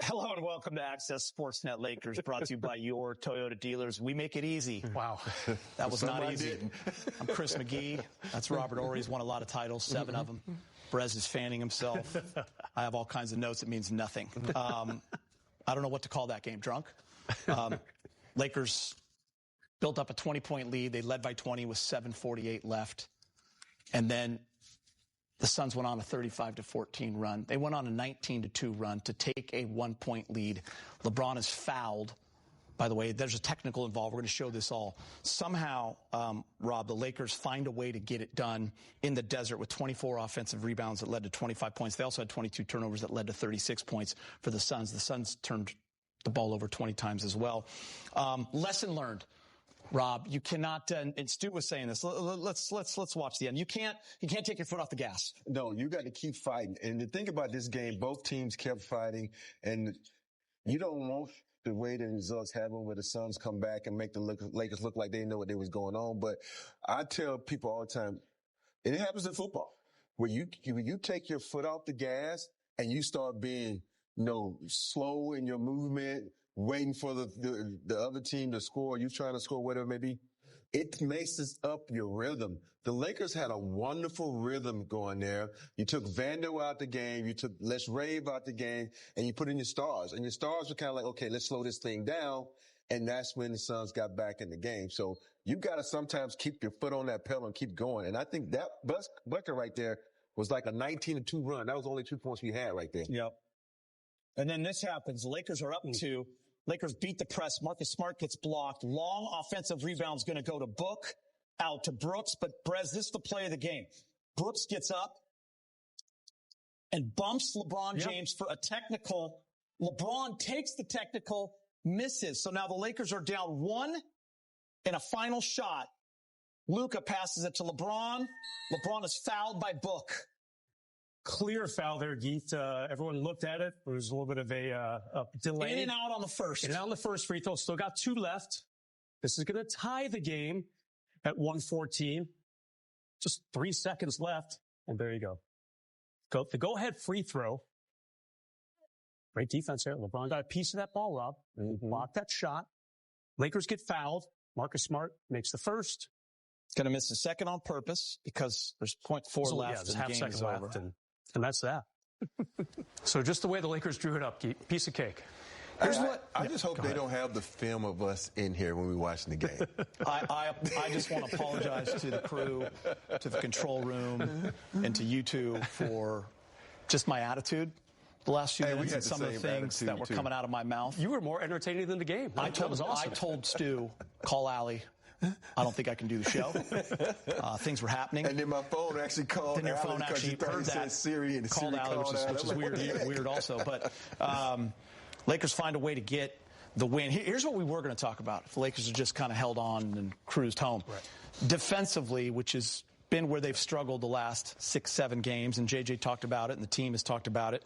Hello and welcome to Access Sportsnet Lakers, brought to you by your Toyota dealers. We make it easy. Wow. That was not easy. I'm Chris McGee. That's Robert Horry. He's won a lot of titles, 7 of them. Brez is fanning himself. I have all kinds of notes. It means nothing. I don't know what to call that game. Drunk? Lakers built up a 20-point lead. They led by 20 with 7:48 left. And then the Suns went on a 35-14 run. They went on a 19-2 run to take a 1-point lead. LeBron is fouled. By the way, there's a technical involved. We're going to show this all. Somehow, Rob, the Lakers find a way to get it done in the desert with 24 offensive rebounds that led to 25 points. They also had 22 turnovers that led to 36 points for the Suns. The Suns turned the ball over 20 times as well. Lesson learned. Rob, you cannot, and Stu was saying this, let's watch the end. You can't take your foot off the gas. No, you got to keep fighting. And the thing about this game, both teams kept fighting, and you don't want the way the results happen where the Suns come back and make the Lakers look like they know what they was going on. But I tell people all the time, it happens in football, where you take your foot off the gas and you start being, slow in your movement, waiting for the other team to score, you trying to score, whatever it may be, it messes up your rhythm. The Lakers had a wonderful rhythm going there. You took Vando out the game, you took Let's Rave out the game, and you put in your stars. And your stars were kind of like, okay, let's slow this thing down. And that's when the Suns got back in the game. So you got to sometimes keep your foot on that pedal and keep going. And I think that bucket right there was like a 19-2 run. That was only 2 points we had right there. Yep. And then this happens. The Lakers are up 2. Lakers beat the press. Marcus Smart gets blocked. Long offensive rebound's going to go to Book, out to Brooks. But, Brez, this is the play of the game. Brooks gets up and bumps LeBron James for a technical. LeBron takes the technical, misses. So now the Lakers are down 1 in a final shot. Luka passes it to LeBron. LeBron is fouled by Book. Clear foul there, Geeth. Everyone looked at it. There was a little bit of a delay. In and out on the first. In and out on the first free throw. Still got 2 left. This is going to tie the game at 1:14. Just 3 seconds left. And there you go. The go-ahead free throw. Great defense here. LeBron got a piece of that ball, Rob. Blocked that shot. Lakers get fouled. Marcus Smart makes the first. Going to miss the second on purpose because there's 0.4 left and the game is over. And that's that. So just the way the Lakers drew it up, piece of cake. I just hope they don't have the film of us in here when we're watching the game. I just want to apologize to the crew, to the control room, and to you two for just my attitude the last few minutes and some of the things that were coming out of my mouth. You were more entertaining than the game. I told Stu, call Allie. I don't think I can do the show. Things were happening. And then my phone actually called. Then your phone actually heard that. Siri and called Allie, which is weird also. But Lakers find a way to get the win. Here's what we were going to talk about. If the Lakers had just kind of held on and cruised home. Right. Defensively, which has been where they've struggled the last 6-7 games, and JJ talked about it, and the team has talked about it.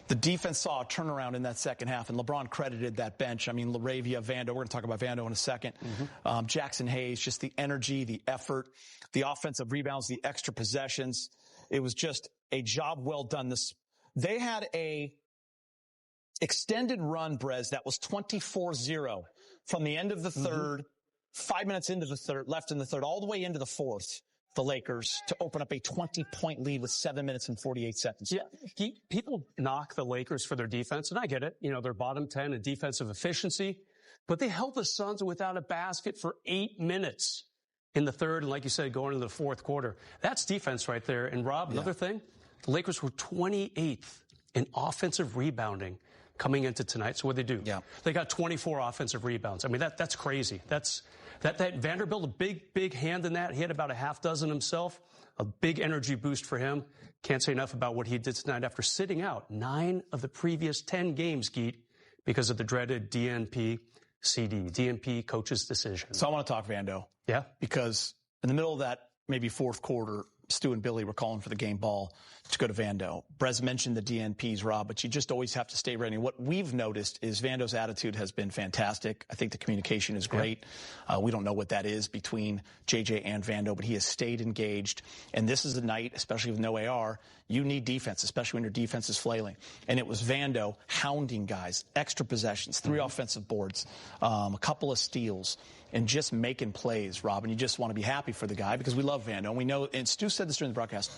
The defense saw a turnaround in that second half, and LeBron credited that bench. I mean, LaRavia, Vando, we're going to talk about Vando in a second. Jackson Hayes, just the energy, the effort, the offensive rebounds, the extra possessions. It was just a job well done. They had a extended run, Brez, that was 24-0 from the end of the third, 5 minutes into the third, left in the third, all the way into the fourth. The Lakers to open up a 20-point lead with 7 minutes and 48 seconds. Yeah, people knock the Lakers for their defense, and I get it. They're bottom 10 in defensive efficiency, but they held the Suns without a basket for 8 minutes in the third, and like you said, going into the fourth quarter. That's defense right there. And Rob, another thing, the Lakers were 28th in offensive rebounding coming into tonight. So what did they do? Yeah. They got 24 offensive rebounds. I mean, that's crazy. That Vanderbilt, a big hand in that. He had about a half dozen himself. A big energy boost for him. Can't say enough about what he did tonight after sitting out 9 of the previous 10 games, Geet, because of the dreaded DNP coach's decision. So I want to talk Vando. Yeah. Because in the middle of that maybe fourth quarter, Stu and Billy were calling for the game ball to go to Vando. Brez mentioned the DNPs, Rob, but you just always have to stay ready. What we've noticed is Vando's attitude has been fantastic. I think the communication is great. We don't know what that is between JJ and Vando, but he has stayed engaged. And this is a night, especially with no AR, you need defense, especially when your defense is flailing. And it was Vando hounding guys, extra possessions, 3 offensive boards, a couple of steals, and just making plays, Rob. And you just want to be happy for the guy because we love Vando. And we know, and Stu said this during the broadcast,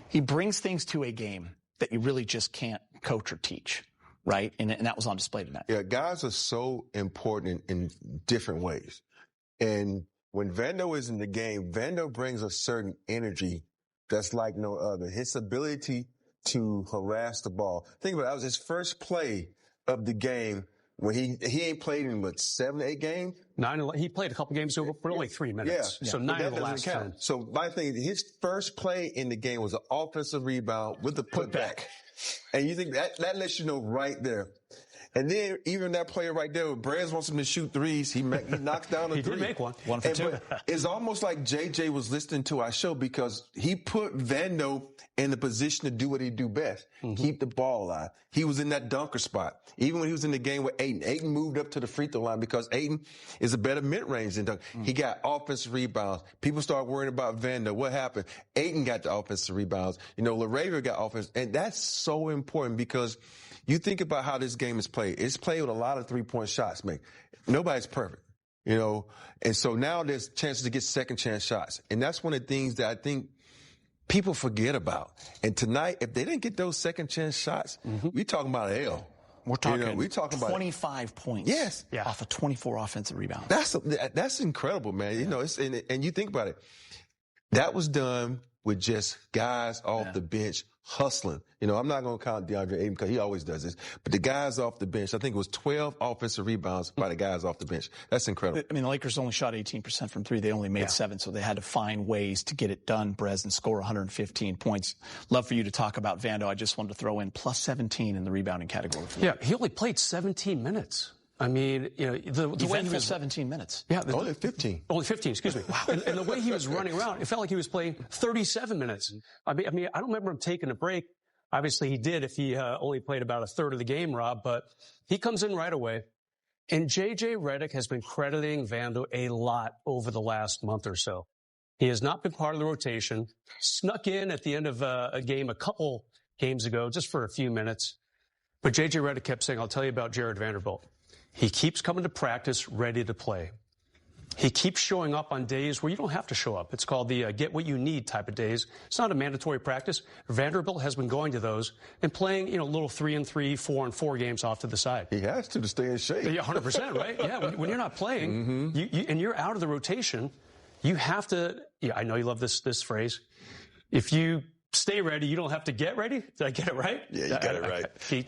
he brings things to a game that you really just can't coach or teach, right? And that was on display tonight. Yeah, guys are so important in different ways. And when Vando is in the game, Vando brings a certain energy that's like no other. His ability to harass the ball. Think about it. That was his first play of the game when he ain't played in, 7 to 8 games? 9. He played a couple games for only 3 minutes. Yeah. So 9 of the last 10. So my thing, his first play in the game was an offensive rebound with the putback. And you think that lets you know right there. And then even that player right there, Brez wants him to shoot threes. He knocks down a he three. He did make one. 1 for 2. It's almost like JJ was listening to our show because he put Vando in the position to do what he do best. Keep the ball alive. He was in that dunker spot. Even when he was in the game with Ayton. Ayton moved up to the free throw line because Ayton is a better mid-range than Dunker. He got offensive rebounds. People start worrying about Vando. What happened? Ayton got the offensive rebounds. LeBron got offense. And that's so important because you think about how this game is played. It's played with a lot of three-point shots, man. Nobody's perfect, And so now there's chances to get second chance shots. And that's one of the things that I think people forget about. And tonight, if they didn't get those second chance shots, we're talking about an L. We're talking about 25 points. Yes. Off of 24 offensive rebounds. That's incredible, man. And you think about it. That was done with just guys off the bench hustling. I'm not going to count DeAndre Ayton because he always does this. But the guys off the bench, I think it was 12 offensive rebounds by the guys off the bench. That's incredible. I mean, the Lakers only shot 18% from 3. They only made 7, so they had to find ways to get it done, Brez, and score 115 points. Love for you to talk about Vando. I just wanted to throw in plus 17 in the rebounding category. He only played 17 minutes. I mean, the way he was 17 minutes. Yeah, only 15. Only 15, excuse me. Wow. And the way he was running around, it felt like he was playing 37 minutes. I mean, I don't remember him taking a break. Obviously, he did if he only played about a third of the game, Rob. But he comes in right away. And J.J. Redick has been crediting Vando a lot over the last month or so. He has not been part of the rotation. Snuck in at the end of a game a couple games ago, just for a few minutes. But J.J. Redick kept saying, I'll tell you about Jared Vanderbilt. He keeps coming to practice ready to play. He keeps showing up on days where you don't have to show up. It's called the get what you need type of days. It's not a mandatory practice. Vanderbilt has been going to those and playing, little 3-3, 4-4 games off to the side. He has to stay in shape. 100%, right? Yeah, when you're not playing and you're out of the rotation, you have to, I know you love this phrase. If you stay ready, you don't have to get ready. Did I get it right? Yeah, you got it right. Stay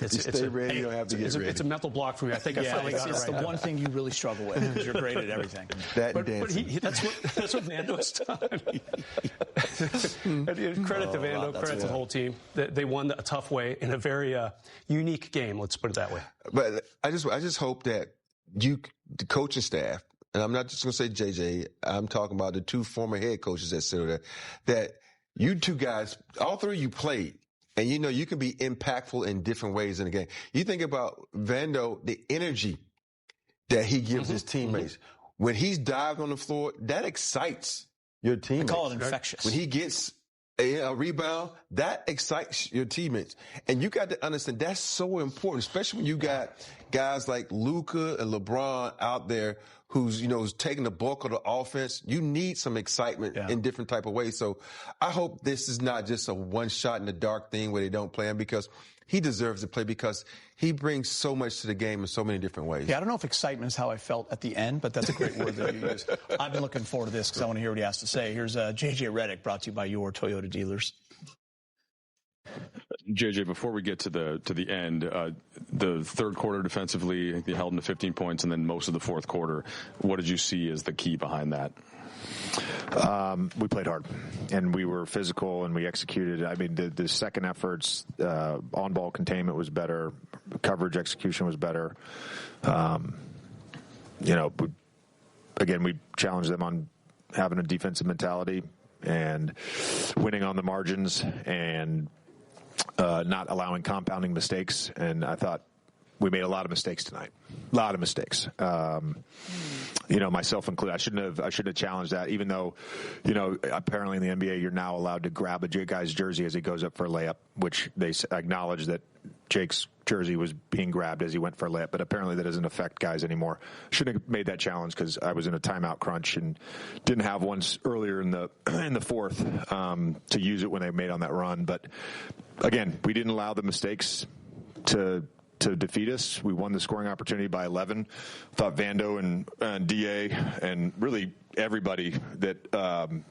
ready, you don't have to get ready. It's a mental block for me. I think I finally got it right. It's the one thing you really struggle with because you're great at everything. But that's what Vando has done. Credit to Vando, credit to the whole team. They won a tough way in a very unique game, let's put it that way. But I just hope that the coaching staff, and I'm not just going to say JJ, I'm talking about the 2 former head coaches that sit there, that you 2 guys, all 3 of you played, and you can be impactful in different ways in the game. You think about Vando, the energy that he gives his teammates. When he's dived on the floor, that excites your teammates. I call it infectious. When he gets a rebound, that excites your teammates. And you got to understand that's so important, especially when you got guys like Luka and LeBron out there who's taking the bulk of the offense. You need some excitement in different type of ways. So I hope this is not just a one shot in the dark thing where they don't play him, because he deserves to play because he brings so much to the game in so many different ways. Yeah, I don't know if excitement is how I felt at the end, but that's a great word that you use. I've been looking forward to this because I want to hear what he has to say. Here's J.J. Redick, brought to you by your Toyota dealers. JJ, before we get to the end, the third quarter defensively, they held them to 15 points, and then most of the fourth quarter. What did you see as the key behind that? We played hard, and we were physical, and we executed. I mean, the second efforts, on-ball containment was better, coverage execution was better. We challenged them on having a defensive mentality, and winning on the margins and not allowing compounding mistakes. And I thought we made a lot of mistakes tonight. A lot of mistakes. Myself included. I shouldn't have challenged that, even though, apparently in the NBA, you're now allowed to grab a guy's jersey as he goes up for a layup, which they acknowledge that Jake's jersey was being grabbed as he went for a layup, but apparently that doesn't affect guys anymore. Shouldn't have made that challenge because I was in a timeout crunch and didn't have one earlier in the fourth to use it when they made on that run. But again, we didn't allow the mistakes to defeat us. We won the scoring opportunity by 11. Thought Vando and DA and really everybody that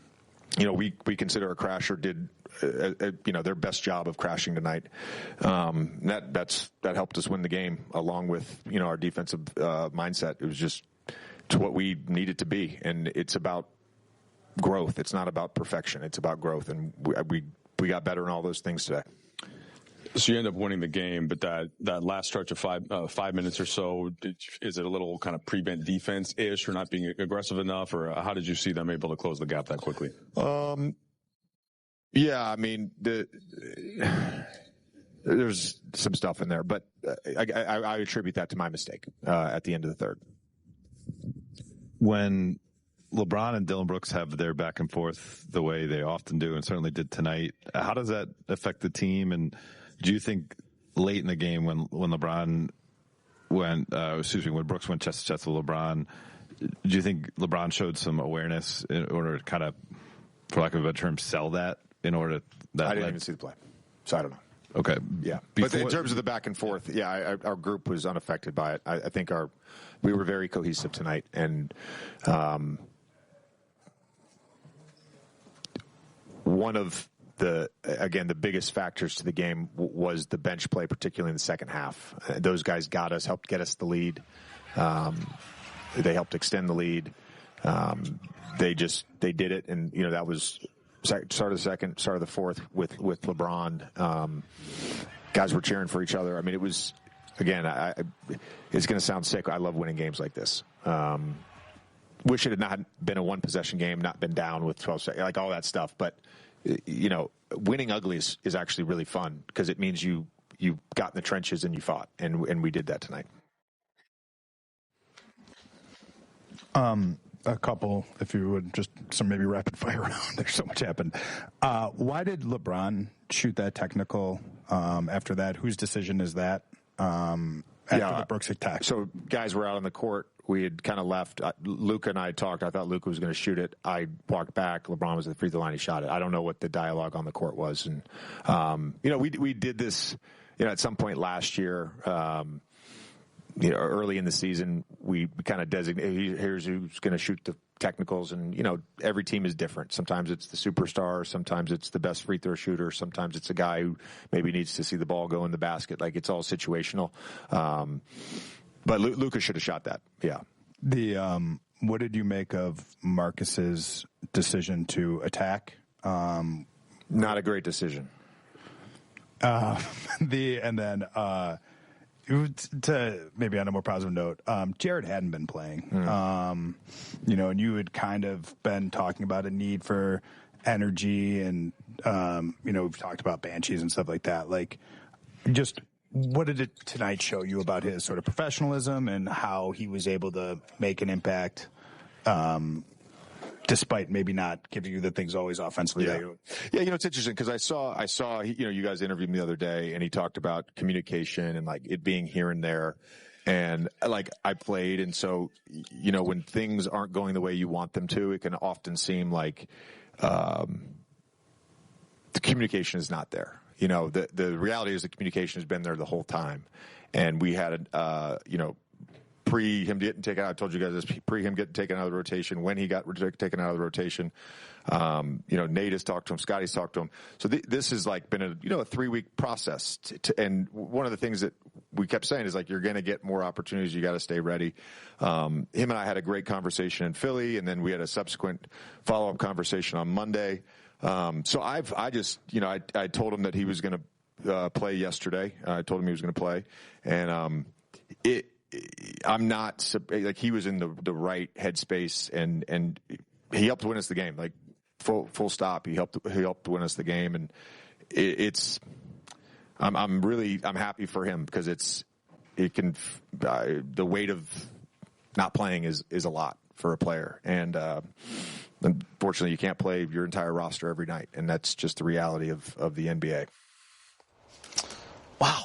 we consider a crasher did their best job of crashing tonight. That helped us win the game, along with our defensive mindset. It was just to what we needed to be, and it's about growth. It's not about perfection. It's about growth, and we got better in all those things today. So you end up winning the game, but that last stretch of 5 minutes or so, is it a little kind of prevent defense-ish or not being aggressive enough, or how did you see them able to close the gap that quickly? Yeah, I mean, there's some stuff in there, but I attribute that to my mistake at the end of the third. When LeBron and Dillon Brooks have their back and forth the way they often do, and certainly did tonight, how does that affect the team? And do you think late in the game when when Brooks went chest to chest with LeBron, do you think LeBron showed some awareness in order to kind of, for lack of a better term, sell that in order that I didn't even see the play, so I don't know. Okay. Yeah. But in terms of the back and forth, our group was unaffected by it. I think we were very cohesive tonight, and one of the biggest factors to the game was the bench play, particularly in the second half. Those guys helped get us the lead. They helped extend the lead. They did it, and that was start of the second, start of the fourth with LeBron. Guys were cheering for each other. I mean, it was, again, it's going to sound sick. I love winning games like this. Wish it had not been a one possession game, not been down with 12 seconds, like all that stuff. But winning ugly is actually really fun because it means you got in the trenches and you fought, and we did that tonight. A couple, if you would, just some maybe rapid fire round. There's so much happened. Why did LeBron shoot that technical after that? Whose decision is that after the Brooks attack? So guys were out on the court. We had kind of left. Luka and I talked. I thought Luka was going to shoot it. I walked back. LeBron was at the free throw line. He shot it. I don't know what the dialogue on the court was. And, we did this, at some point last year, early in the season, we kind of designated, here's who's going to shoot the technicals. And, every team is different. Sometimes it's the superstar. Sometimes it's the best free throw shooter. Sometimes it's a guy who maybe needs to see the ball go in the basket. Like, it's all situational. But Luka should have shot that. Yeah. What did you make of Marcus's decision to attack? Not a great decision. To maybe on a more positive note, Jared hadn't been playing, and you had kind of been talking about a need for energy, and we've talked about banshees and stuff like that. Like, just what did it tonight show you about his sort of professionalism and how he was able to make an impact, despite maybe not giving you the things always offensively? Yeah, it's interesting because I saw, you guys interviewed him the other day, and he talked about communication and like it being here and there. And like I played, and so, when things aren't going the way you want them to, it can often seem like the communication is not there. The reality is the communication has been there the whole time. And we had, pre him getting taken out, I told you guys this, pre him getting taken out of the rotation, when he got taken out of the rotation, Nate has talked to him, Scotty's talked to him. So this has like been a 3-week process. And one of the things that we kept saying is like, you're going to get more opportunities. You got to stay ready. Him and I had a great conversation in Philly, and then we had a subsequent follow-up conversation on Monday. So I told him that he was going to play yesterday. I told him he was going to play, and I'm not like he was in the right headspace, and he helped win us the game. Like full stop. He helped win us the game, and I'm happy for him because the weight of not playing is a lot for a player, and unfortunately you can't play your entire roster every night, and that's just the reality of the NBA. Wow.